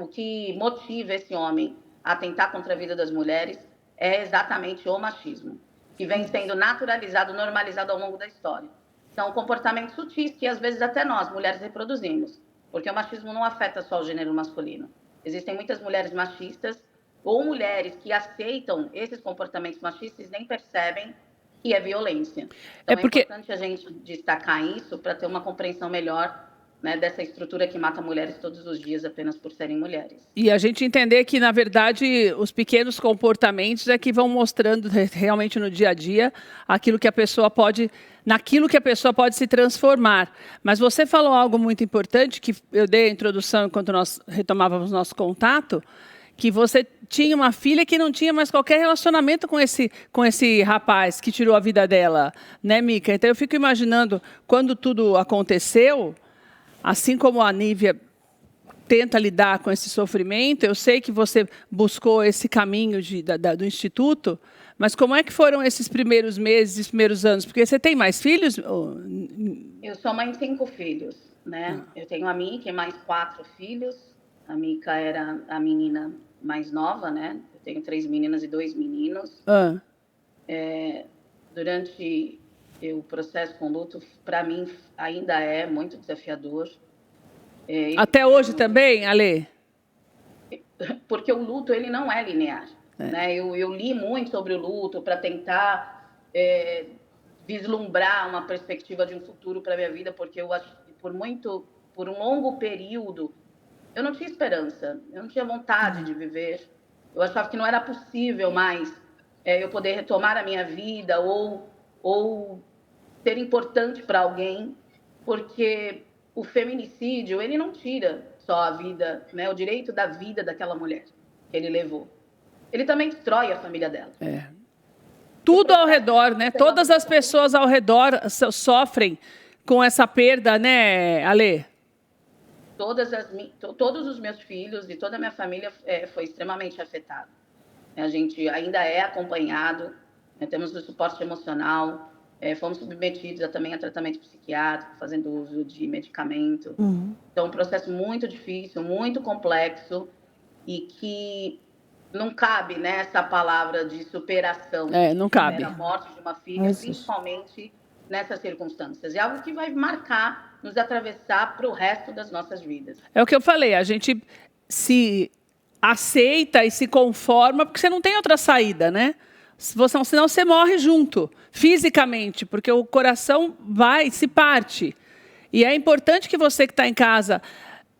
que motiva esse homem a atentar contra a vida das mulheres é exatamente o machismo, que vem sendo naturalizado, normalizado ao longo da história. São comportamentos sutis que, às vezes, até nós, mulheres, reproduzimos, porque o machismo não afeta só o gênero masculino. Existem muitas mulheres machistas ou mulheres que aceitam esses comportamentos machistas e nem percebem que é violência. Então, é importante a gente destacar isso para ter uma compreensão melhor, né, dessa estrutura que mata mulheres todos os dias apenas por serem mulheres. E a gente entender que, na verdade, os pequenos comportamentos é que vão mostrando realmente no dia a dia naquilo que a pessoa pode se transformar. Mas você falou algo muito importante, que eu dei a introdução enquanto nós retomávamos nosso contato, que você tinha uma filha que não tinha mais qualquer relacionamento com esse rapaz que tirou a vida dela, né, Mica? Então eu fico imaginando, quando tudo aconteceu, assim como a Nívia tenta lidar com esse sofrimento, eu sei que você buscou esse caminho do Instituto, mas como é que foram esses primeiros meses, esses primeiros anos? Porque você tem mais filhos? Eu sou mãe de 5 filhos, né? Eu tenho a Mica e mais 4 filhos. A Mica era a menina mais nova, né? Eu tenho 3 meninas e 2 meninos. Durante o processo com luto, para mim, ainda é muito desafiador. Até hoje também, Ale? Porque o luto, ele não é linear. Né? Eu li muito sobre o luto para tentar vislumbrar uma perspectiva de um futuro para minha vida, porque eu acho que por um longo período, eu não tinha esperança, eu não tinha vontade de viver. Eu achava que não era possível mais eu poder retomar a minha vida ou ser importante para alguém, porque o feminicídio, ele não tira só a vida, né, o direito da vida daquela mulher que ele levou. Ele também destrói a família dela. Tudo ao redor, né? Todas as pessoas ao redor sofrem com essa perda, né, Alê? Todos os meus filhos e toda a minha família foi extremamente afetada. A gente ainda é acompanhado, né, temos o suporte emocional, fomos submetidos também a tratamento psiquiátrico, fazendo uso de medicamento. Então, um processo muito difícil, muito complexo e que não cabe, né, essa palavra de superação. Não cabe. A morte de uma filha, principalmente nessas circunstâncias. É algo que vai marcar, nos atravessar para o resto das nossas vidas. É o que eu falei, a gente se aceita e se conforma, porque você não tem outra saída, né? Senão você morre junto, fisicamente, porque o coração se parte. E é importante que você que está em casa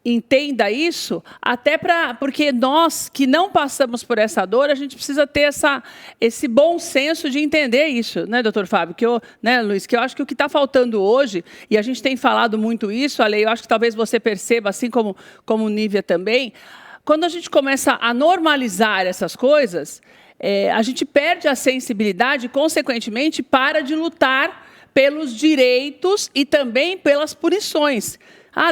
entenda isso, até porque nós que não passamos por essa dor, a gente precisa ter esse bom senso de entender isso, né, doutor Fábio? Né, Luiz, que eu acho que o que está faltando hoje, e a gente tem falado muito isso, Ale, eu acho que talvez você perceba, assim como Nívia também, quando a gente começa a normalizar essas coisas, a gente perde a sensibilidade e, consequentemente, para de lutar pelos direitos e também pelas punições.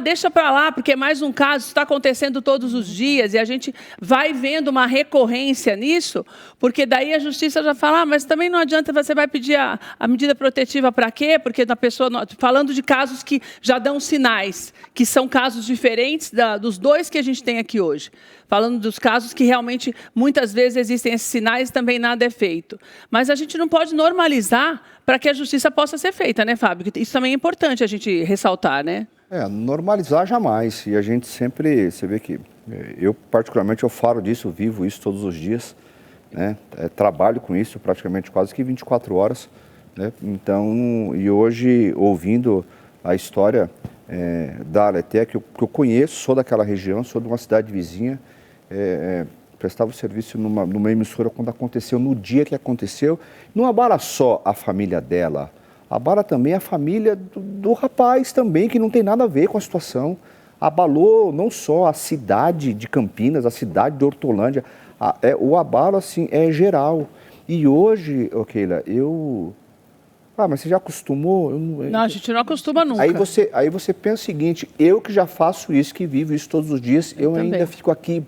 Deixa para lá, porque é mais um caso, isso está acontecendo todos os dias, e a gente vai vendo uma recorrência nisso, porque daí a justiça já fala, mas também não adianta, você vai pedir a medida protetiva para quê? Porque a pessoa, falando de casos que já dão sinais, que são casos diferentes dos dois que a gente tem aqui hoje. Falando dos casos que realmente, muitas vezes, existem esses sinais e também nada é feito. Mas a gente não pode normalizar para que a justiça possa ser feita, né, Fábio? Isso também é importante a gente ressaltar, né? Normalizar jamais. E a gente sempre, você vê que, eu particularmente, eu falo disso, vivo isso todos os dias, né? Trabalho com isso praticamente quase que 24 horas, né? Então, e hoje, ouvindo a história da Aleté, que eu conheço, sou daquela região, sou de uma cidade vizinha, prestava serviço numa emissora quando aconteceu, no dia que aconteceu, não abala só a família dela, abala também a família do rapaz também, que não tem nada a ver com a situação. Abalou não só a cidade de Campinas, a cidade de Hortolândia, o abalo assim, é geral. E hoje, Keila, mas você já acostumou? Não, a gente não acostuma nunca. Aí você pensa o seguinte, eu que já faço isso, que vivo isso todos os dias, eu ainda fico aqui,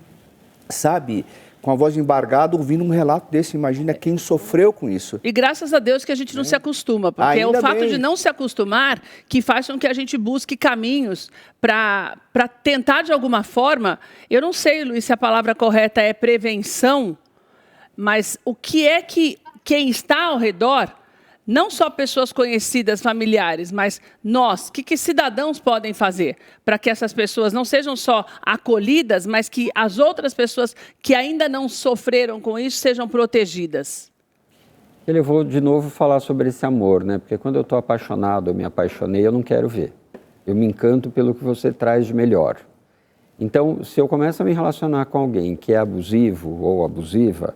sabe, com a voz embargada, ouvindo um relato desse. Imagina quem sofreu com isso. E graças a Deus que a gente não se acostuma, porque ainda é o fato de não se acostumar que faz com que a gente busque caminhos para tentar, de alguma forma, eu não sei, Luiz, se a palavra correta é prevenção, mas o que é que quem está ao redor, não só pessoas conhecidas, familiares, mas nós, o que cidadãos podem fazer para que essas pessoas não sejam só acolhidas, mas que as outras pessoas que ainda não sofreram com isso sejam protegidas? Eu vou de novo falar sobre esse amor, né? Porque quando eu estou apaixonado, eu me apaixonei, eu não quero ver. Eu me encanto pelo que você traz de melhor. Então, se eu começo a me relacionar com alguém que é abusivo ou abusiva,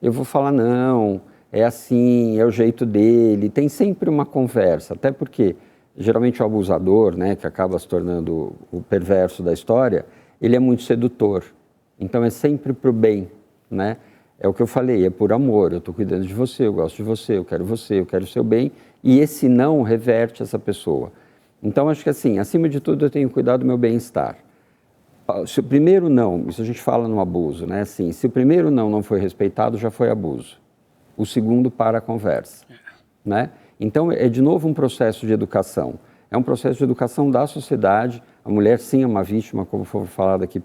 eu vou falar, não, é assim, é o jeito dele, tem sempre uma conversa, até porque geralmente o abusador, né, que acaba se tornando o perverso da história, ele é muito sedutor, então é sempre pro bem, né? É o que eu falei, é por amor, eu estou cuidando de você, eu gosto de você, eu quero o seu bem, e esse não reverte essa pessoa. Então acho que assim, acima de tudo eu tenho cuidado do meu bem-estar. Se o primeiro não, isso a gente fala no abuso, né? Assim, se o primeiro não foi respeitado, já foi abuso. O segundo para a conversa, né? Então, é de novo um processo de educação. É um processo de educação da sociedade. A mulher, sim, é uma vítima, como foi falado aqui,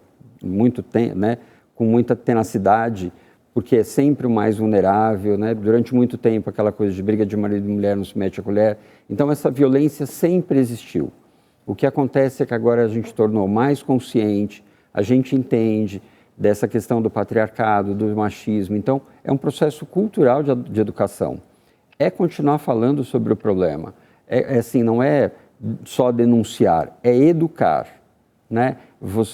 né? Com muita tenacidade, porque é sempre o mais vulnerável, né? Durante muito tempo, aquela coisa de briga de marido e mulher não se mete a colher. Então, essa violência sempre existiu. O que acontece é que agora a gente tornou mais consciente, a gente entende dessa questão do patriarcado, do machismo. Então, é um processo cultural de educação. é continuar falando sobre o problema. É assim, não é só denunciar, é educar, né?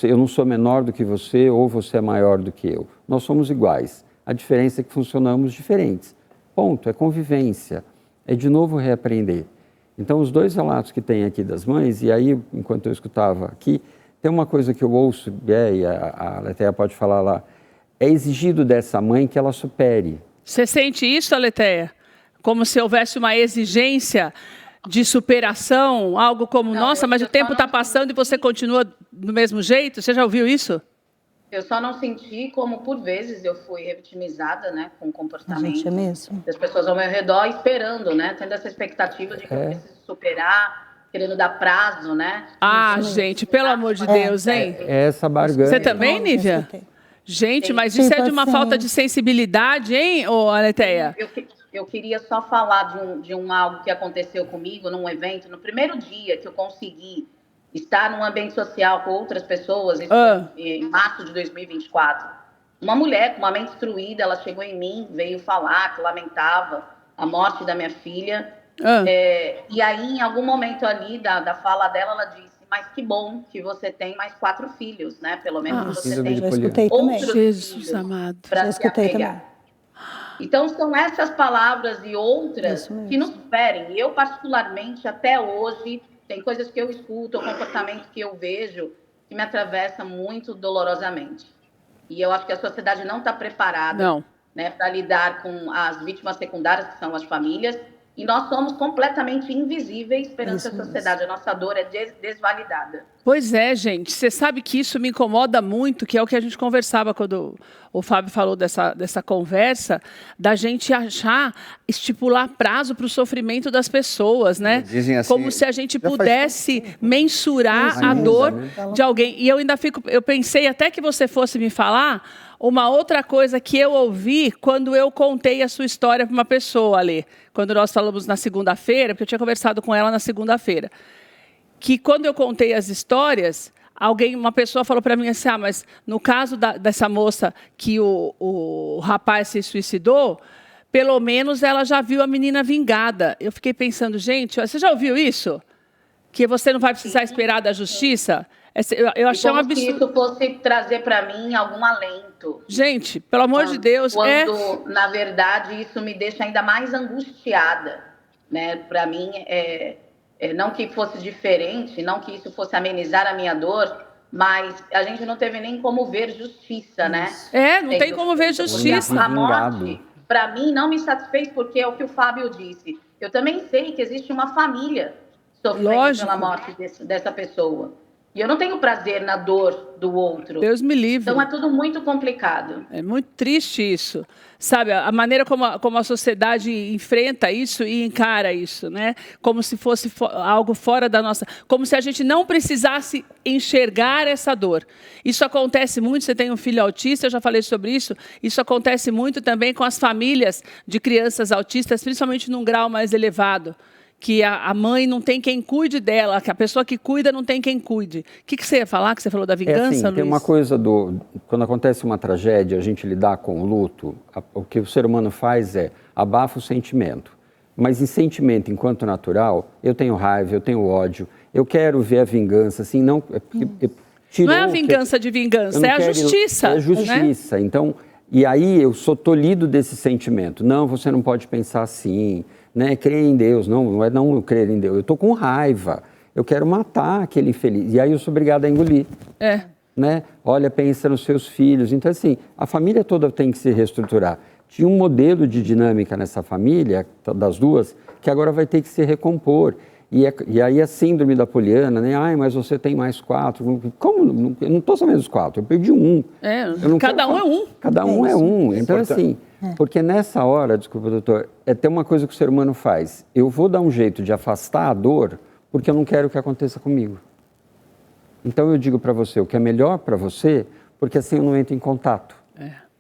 Eu não sou menor do que você ou você é maior do que eu. Nós somos iguais. A diferença é que funcionamos diferentes. Ponto, é convivência. É de novo reaprender. Então, os dois relatos que tem aqui das mães, e aí, enquanto eu escutava aqui, tem uma coisa que eu ouço, e a Aletheia pode falar lá, é exigido dessa mãe que ela supere. Você sente isso, Aletheia? Como se houvesse uma exigência de superação, algo como, nossa, mas o tempo está passando e você continua do mesmo jeito? Você já ouviu isso? Eu só não senti como, por vezes, eu fui revitimizada, né, com o comportamento. Gente, é mesmo. Das pessoas ao meu redor esperando, né, tendo essa expectativa de que eu preciso superar, querendo dar prazo, né. Gente, pelo amor de Deus, hein? É essa barganha. Você também, Nívia? Gente, mas isso é de uma falta de sensibilidade, hein, Aletheia? Eu queria só falar de algo que aconteceu comigo num evento, no primeiro dia que eu consegui estar num ambiente social com outras pessoas, isso foi em março de 2024. Uma mulher com uma mente destruída, ela chegou em mim, veio falar que lamentava a morte da minha filha. E aí, em algum momento ali da fala dela, ela disse, mas que bom que você tem mais 4 filhos, né? Pelo menos você tem outros Jesus amado. para se apegar. Então, são essas palavras e outras que nos ferem. Eu, particularmente, até hoje, tem coisas que eu escuto, o comportamento que eu vejo, que me atravessa muito dolorosamente. E eu acho que a sociedade não está preparada, né, para lidar com as vítimas secundárias, que são as famílias, e nós somos completamente invisíveis perante a sociedade. A nossa dor é desvalidada. Pois é, gente. Você sabe que isso me incomoda muito, que é o que a gente conversava quando o Fábio falou dessa conversa, da gente estipular prazo para o sofrimento das pessoas, né? Dizem assim, como se a gente pudesse mensurar a dor de alguém. E eu pensei até que você fosse me falar uma outra coisa que eu ouvi quando eu contei a sua história para uma pessoa ali, quando nós falamos na segunda-feira, porque eu tinha conversado com ela na segunda-feira, que quando eu contei as histórias, uma pessoa falou para mim assim, mas no caso dessa moça que o rapaz se suicidou, pelo menos ela já viu a menina vingada. Eu fiquei pensando, gente, você já ouviu isso? Que você não vai precisar esperar da justiça? Eu achei um absurdo. Se isso fosse trazer para mim algum alento. Gente, pelo amor de Deus. Quando, na verdade, isso me deixa ainda mais angustiada. Né? Para mim, não que fosse diferente, não que isso fosse amenizar a minha dor, mas a gente não teve nem como ver justiça, né? Não tem como ver justiça. A morte, para mim, não me satisfez, porque é o que o Fábio disse. Eu também sei que existe uma família sofrendo pela morte dessa pessoa. E eu não tenho prazer na dor do outro. Deus me livre. Então é tudo muito complicado. É muito triste isso. Sabe, a maneira como a sociedade enfrenta isso e encara isso, né? Como se fosse algo fora da nossa... Como se a gente não precisasse enxergar essa dor. Isso acontece muito, você tem um filho autista, eu já falei sobre isso. Isso acontece muito também com as famílias de crianças autistas, principalmente num grau mais elevado. Que a mãe não tem quem cuide dela, que a pessoa que cuida não tem quem cuide. O que você ia falar, que você falou da vingança, Luiz? Tem uma coisa quando acontece uma tragédia, a gente lidar com o luto, o que o ser humano faz é abafa o sentimento. Mas em sentimento, enquanto natural, eu tenho raiva, eu tenho ódio, eu quero ver a vingança, assim, não... Não é a vingança de vingança, é a justiça. É a justiça, né? Então... E aí eu sou tolhido desse sentimento. Não, você não pode pensar assim, né? Crer em Deus, não é não crer em Deus. Eu estou com raiva, eu quero matar aquele infeliz. E aí eu sou obrigado a engolir. Né? Olha, pensa nos seus filhos. Então, assim, a família toda tem que se reestruturar. Tinha um modelo de dinâmica nessa família, das duas, que agora vai ter que se recompor. E aí a síndrome da Poliana, né? Mas você tem mais 4. Como? Eu não estou sabendo dos 4, eu perdi um. Cada um é um. Cada um é um. Então, assim, porque nessa hora, desculpa, doutor, tem uma coisa que o ser humano faz. Eu vou dar um jeito de afastar a dor, porque eu não quero que aconteça comigo. Então eu digo para você o que é melhor para você, porque assim eu não entro em contato.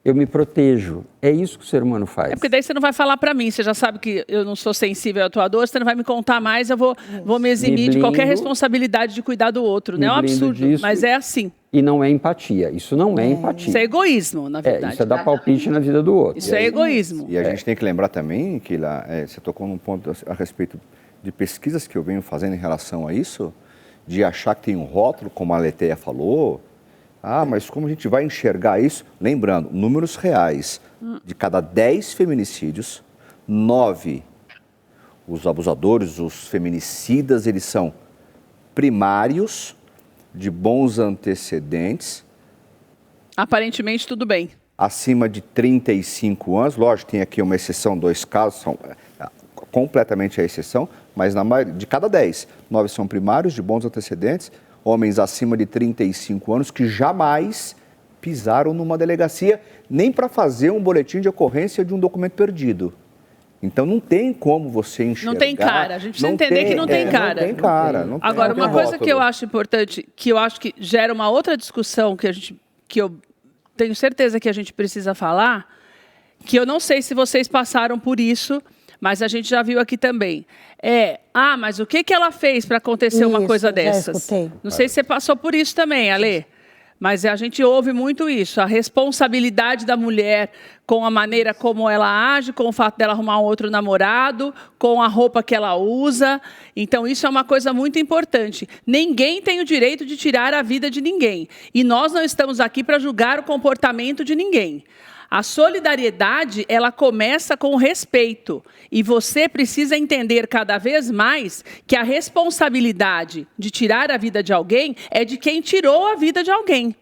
Eu me protejo. É isso que o ser humano faz. Porque daí você não vai falar para mim. Você já sabe que eu não sou sensível à tua dor, você não vai me contar mais, eu vou me eximir de qualquer responsabilidade de cuidar do outro. Não é um absurdo, mas é assim. e não é empatia. Isso não é empatia. Isso é egoísmo, na verdade. Isso é dar palpite na vida do outro. Isso é egoísmo. E a gente tem que lembrar também que lá, você tocou num ponto a respeito de pesquisas que eu venho fazendo em relação a isso, de achar que tem um rótulo, como a Letéia falou. Mas como a gente vai enxergar isso? Lembrando, números reais. De cada 10 feminicídios, 9, os abusadores, os feminicidas, eles são primários, de bons antecedentes. Aparentemente, tudo bem. Acima de 35 anos, lógico, tem aqui uma exceção, 2 casos, são completamente a exceção, mas na maioria, de cada 10, 9 são primários, de bons antecedentes, homens acima de 35 anos que jamais pisaram numa delegacia, nem para fazer um boletim de ocorrência de um documento perdido. Então não tem como você enxergar. Não tem cara, a gente precisa entender que não tem cara. Não tem cara. Agora, uma coisa que eu acho importante, que eu acho que gera uma outra discussão que eu tenho certeza que a gente precisa falar, que eu não sei se vocês passaram por isso, mas a gente já viu aqui também. Mas o que ela fez para acontecer uma coisa dessas? Escutei. Não sei se você passou por isso também, Ale. Mas a gente ouve muito isso, a responsabilidade da mulher com a maneira como ela age, com o fato dela arrumar um outro namorado, com a roupa que ela usa. Então, isso é uma coisa muito importante. Ninguém tem o direito de tirar a vida de ninguém. E nós não estamos aqui para julgar o comportamento de ninguém. A solidariedade, ela começa com o respeito. E você precisa entender cada vez mais que a responsabilidade de tirar a vida de alguém é de quem tirou a vida de alguém.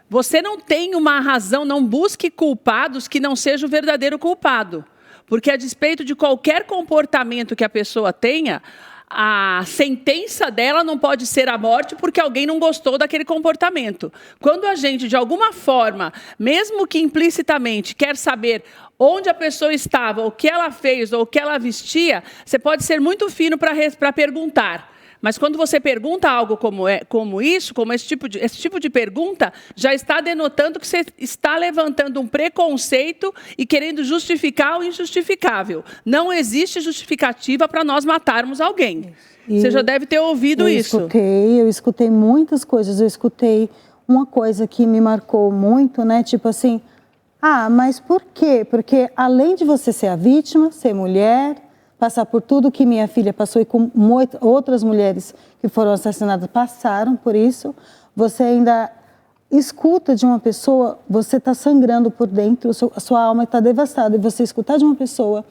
Você não tem uma razão, não busque culpados que não seja o verdadeiro culpado. Porque a despeito de qualquer comportamento que a pessoa tenha, a sentença dela não pode ser a morte porque alguém não gostou daquele comportamento. Quando a gente, de alguma forma, mesmo que implicitamente, quer saber onde a pessoa estava, o que ela fez ou o que ela vestia, você pode ser muito fino para perguntar. Mas quando você pergunta algo como esse tipo de pergunta, já está denotando que você está levantando um preconceito e querendo justificar o injustificável. Não existe justificativa para nós matarmos alguém. Você já deve ter ouvido isso. Eu escutei muitas coisas. Eu escutei uma coisa que me marcou muito, né? Tipo assim, mas por quê? Porque além de você ser a vítima, ser mulher, passar por tudo que minha filha passou e com outras mulheres que foram assassinadas passaram por isso, você ainda escuta de uma pessoa, você está sangrando por dentro, a sua alma está devastada, e você escutar de uma pessoa,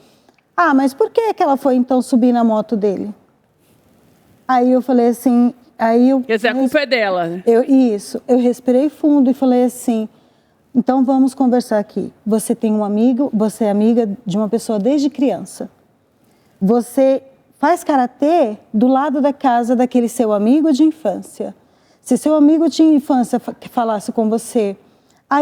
mas por que ela foi então subir na moto dele? Aí eu falei assim, quer dizer, a culpa é dela. Eu respirei fundo e falei assim, então vamos conversar aqui. Você tem um amigo, você é amiga de uma pessoa desde criança. Você faz karatê do lado da casa daquele seu amigo de infância. Se seu amigo de infância falasse com você,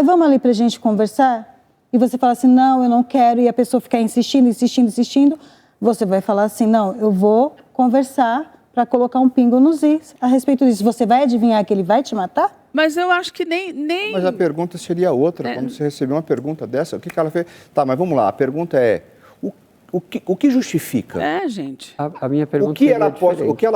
vamos ali pra gente conversar? E você fala assim, não, eu não quero, e a pessoa ficar insistindo, você vai falar assim, não, eu vou conversar para colocar um pingo nos is a respeito disso. Você vai adivinhar que ele vai te matar? Mas eu acho que nem... Mas a pergunta seria outra, quando você recebeu uma pergunta dessa, o que ela fez? Tá, mas vamos lá, a pergunta é, o que justifica? Gente. A minha pergunta o que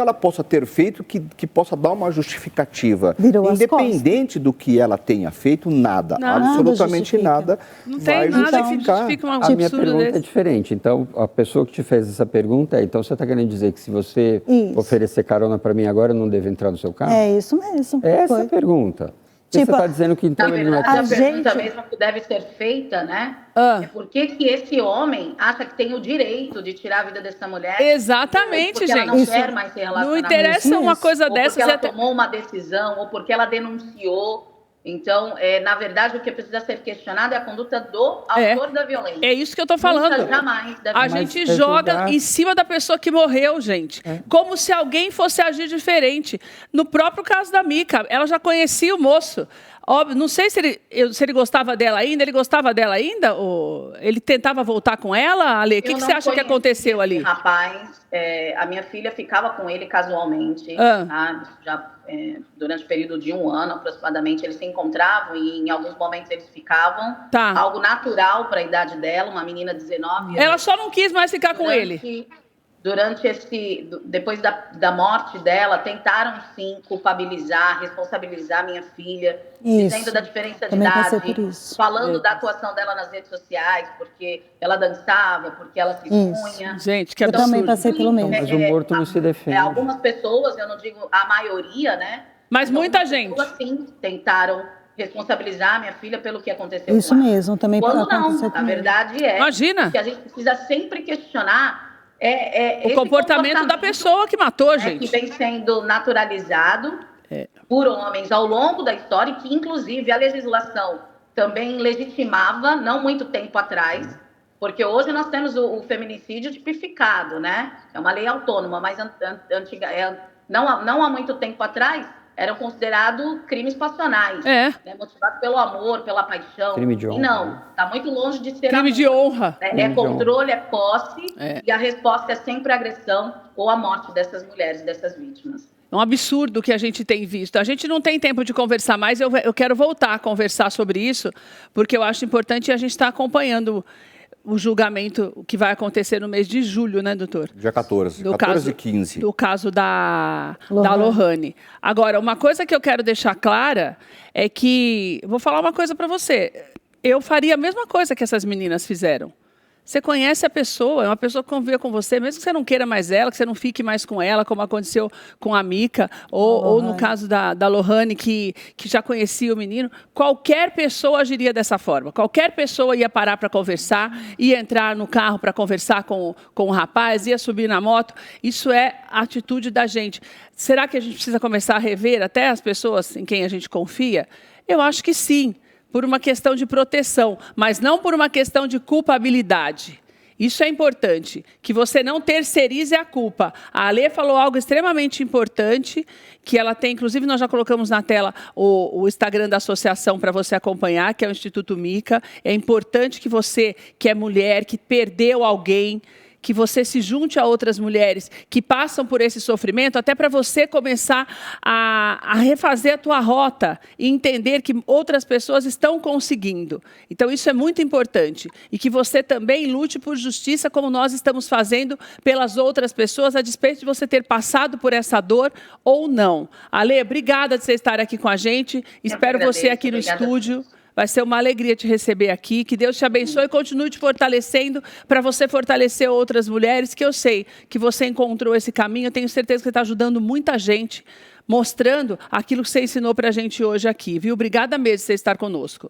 ela possa ter feito que possa dar uma justificativa. Independente do que ela tenha feito, nada, absolutamente nada. Não tem nada que justifique uma absurdo. A minha pergunta é diferente. Então, a pessoa que te fez essa pergunta então você está querendo dizer que se você oferecer carona para mim agora, eu não devo entrar no seu carro? É isso mesmo. É essa a pergunta. Você está dizendo que então ele não é... A pergunta mesmo que deve ser feita, né? É por que esse homem acha que tem o direito de tirar a vida dessa mulher? Exatamente, porque gente. Ela não quer mais ser relacionada. Não interessa uma coisa dessas. Porque ela tomou uma decisão, ou porque ela denunciou. Então, na verdade, o que precisa ser questionado é a conduta do autor da violência. É isso que eu estou falando. A gente joga em cima da pessoa que morreu, gente. Como se alguém fosse agir diferente. No próprio caso da Mica, ela já conhecia o moço. Óbvio, não sei se ele gostava dela ainda. Ele gostava dela ainda? Ou ele tentava voltar com ela, Ale? O que você acha que aconteceu ali? Rapaz, a minha filha ficava com ele casualmente. Tá? Durante o período de 1 ano, aproximadamente, eles se encontravam e em alguns momentos eles ficavam. Algo natural para a idade dela, uma menina de 19 anos. Ela só não quis mais ficar com ele. durante depois da morte dela, tentaram sim culpabilizar, responsabilizar minha filha, dizendo da diferença de Também passei idade, por isso. falando da atuação dela nas redes sociais, porque ela dançava, porque ela se expunha. Gente, que Eu absurdo. também passei pelo mesmo. Mas o morto não se defende. Algumas pessoas, eu não digo a maioria, né? Mas muita algumas gente. pessoas, sim, tentaram responsabilizar minha filha pelo que aconteceu Isso com ela. mesmo, também Quando aconteceu não, a comigo. verdade é Imagina. que a gente precisa sempre questionar O esse comportamento da pessoa que matou, né, gente. que vem sendo naturalizado por homens ao longo da história e que, inclusive, a legislação também legitimava, não muito tempo atrás, porque hoje nós temos o feminicídio tipificado, né? É uma lei autônoma, mas não há muito tempo atrás eram considerados crimes passionais, né? Motivados pelo amor, pela paixão. Crime de honra. E não, está muito longe de ser Crime amor. de honra. É controle, é posse, e a resposta é sempre agressão ou a morte dessas mulheres, dessas vítimas. É um absurdo que a gente tem visto. A gente não tem tempo de conversar mais, eu quero voltar a conversar sobre isso, porque eu acho importante a gente estar acompanhando o julgamento que vai acontecer no mês de julho, né, doutor? Dia 14, Do 14 caso, e 15. Do caso da Lohane. Agora, uma coisa que eu quero deixar clara é que... Vou falar uma coisa para você. Eu faria a mesma coisa que essas meninas fizeram. Você conhece a pessoa, é uma pessoa que convive com você, mesmo que você não queira mais ela, que você não fique mais com ela, como aconteceu com a Mica, ou no caso da Lohane, que já conhecia o menino. Qualquer pessoa agiria dessa forma. Qualquer pessoa ia parar para conversar, ia entrar no carro para conversar com o rapaz, ia subir na moto. Isso é a atitude da gente. Será que a gente precisa começar a rever até as pessoas em quem a gente confia? Eu acho que sim. Por uma questão de proteção, mas não por uma questão de culpabilidade. Isso é importante, que você não terceirize a culpa. A Alê falou algo extremamente importante, que ela tem, inclusive nós já colocamos na tela o Instagram da associação para você acompanhar, que é o Instituto Mica. É importante que você, que é mulher, que perdeu alguém, que você se junte a outras mulheres que passam por esse sofrimento, até para você começar a refazer a tua rota e entender que outras pessoas estão conseguindo. Então, isso é muito importante. E que você também lute por justiça, como nós estamos fazendo pelas outras pessoas, a despeito de você ter passado por essa dor ou não. Ale, obrigada de você estar aqui com a gente. Espero você aqui no estúdio. Vai ser uma alegria te receber aqui. Que Deus te abençoe e continue te fortalecendo para você fortalecer outras mulheres, que eu sei que você encontrou esse caminho. Eu tenho certeza que você está ajudando muita gente, mostrando aquilo que você ensinou para a gente hoje aqui, viu? Obrigada mesmo de você estar conosco.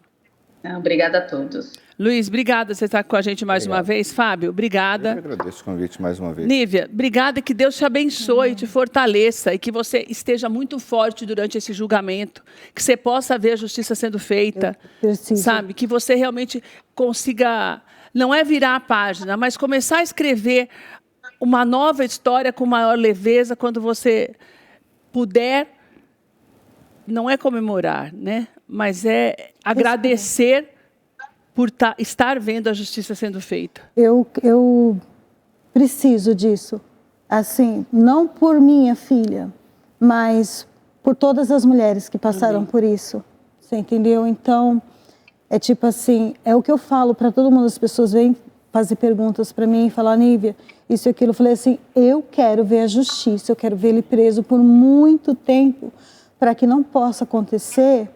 Obrigada a todos. Luiz, obrigada por você estar com a gente mais uma vez. Fábio, obrigada. Eu agradeço o convite mais uma vez. Nívia, obrigada, que Deus te abençoe, te fortaleça e que você esteja muito forte durante esse julgamento, que você possa ver a justiça sendo feita, sabe? Que você realmente consiga, não é virar a página, mas começar a escrever uma nova história com maior leveza quando você puder, não é comemorar, né? Mas é agradecer por estar vendo a justiça sendo feita. Eu preciso disso. Assim, não por minha filha, mas por todas as mulheres que passaram por isso. Você entendeu? Então, é tipo assim, é o que eu falo para todo mundo. As pessoas vêm fazer perguntas para mim e falar, Nívia, isso e aquilo. Eu falei assim, eu quero ver a justiça, eu quero ver ele preso por muito tempo, para que não possa acontecer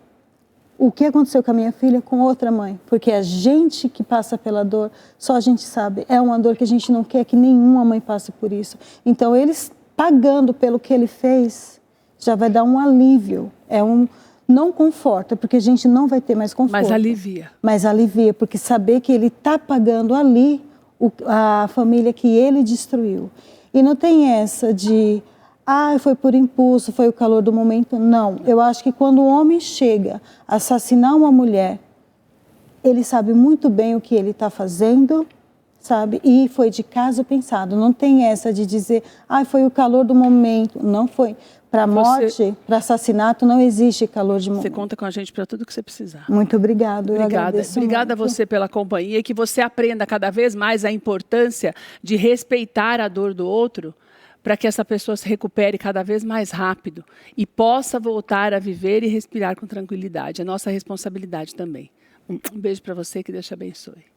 o que aconteceu com a minha filha com outra mãe. Porque a gente que passa pela dor, só a gente sabe. É uma dor que a gente não quer que nenhuma mãe passe por isso. Então, eles pagando pelo que ele fez, já vai dar um alívio. Não conforta, porque a gente não vai ter mais conforto. Mas alivia. Mas alivia, porque saber que ele está pagando ali a família que ele destruiu. E não tem essa de... foi por impulso, foi o calor do momento. Não, eu acho que quando o homem chega a assassinar uma mulher, ele sabe muito bem o que ele está fazendo, sabe? E foi de caso pensado. Não tem essa de dizer, foi o calor do momento. Não foi. Para morte, para assassinato, não existe calor de momento. Você conta com a gente para tudo que você precisar. Muito obrigado. Obrigada a você pela companhia e que você aprenda cada vez mais a importância de respeitar a dor do outro, para que essa pessoa se recupere cada vez mais rápido e possa voltar a viver e respirar com tranquilidade. É nossa responsabilidade também. Um beijo para você, que Deus te abençoe.